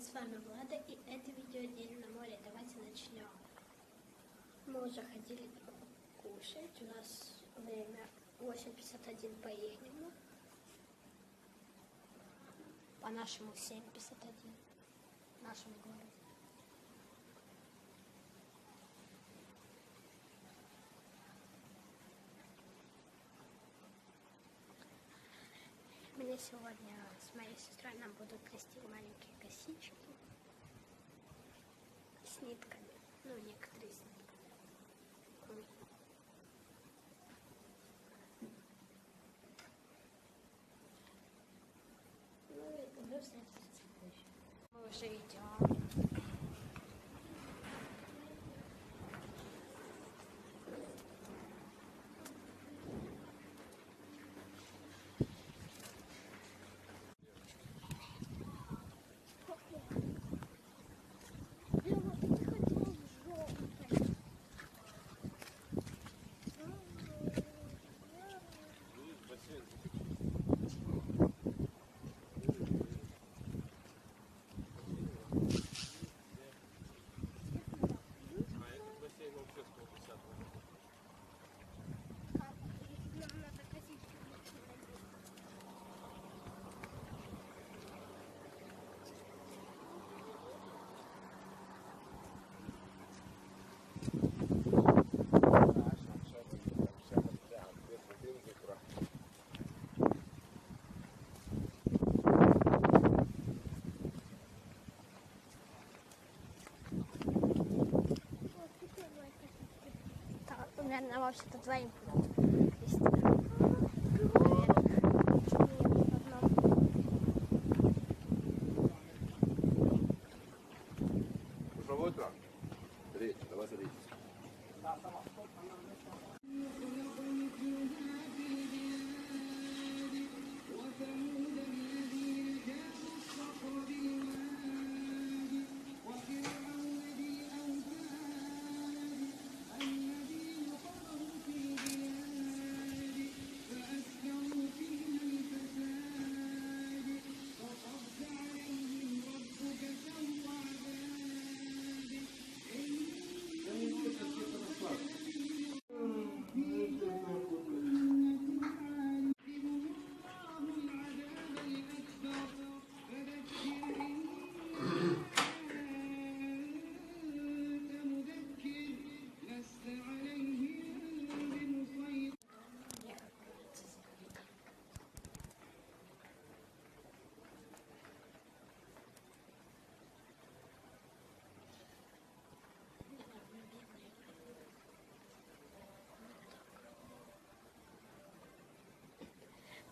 с вами Влада, и это видео «День на море». Давайте начнем. Мы уже ходили кушать, у нас время 8:51 по ихнему, по нашему 7:51 в нашем городе. Мне сегодня с моей сестрой нам будут плести маленькие косички с нитками, ну некоторые с нитками. Ну и уже встретимся позже. Мы уже идем. Наверное, вообще-то двоим вести. Доброе утро. Речь, давай садись.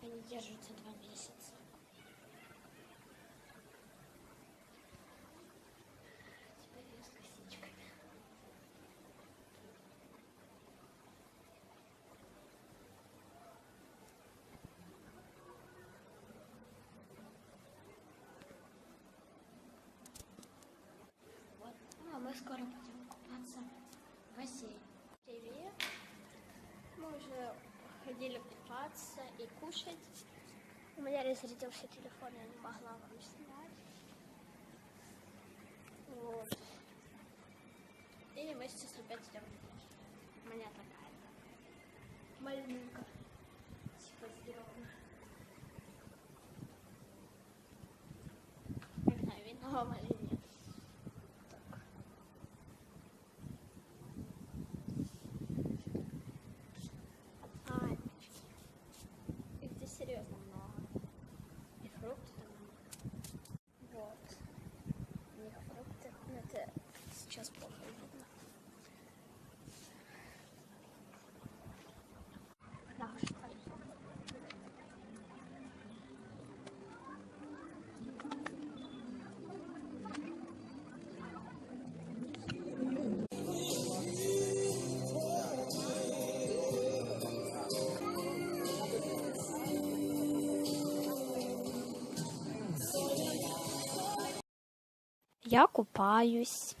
Они держатся 2 месяца. Теперь я с косичками. Вот. Ну, а мы скоро пойдем купаться в бассейн. Привет. Мы уже ходили купаться и кушать. У меня разрядился телефон, я не могла вам снять. Вот. И мы сейчас опять идем на пляж. У меня такая маленькая, типа сделана. Не знаю, видно вам или нет. Так. Их здесь серьезно много. И фрукты там много. Вот. У них фрукты. Но это сейчас плохо видно. Пляж. Я купаюсь.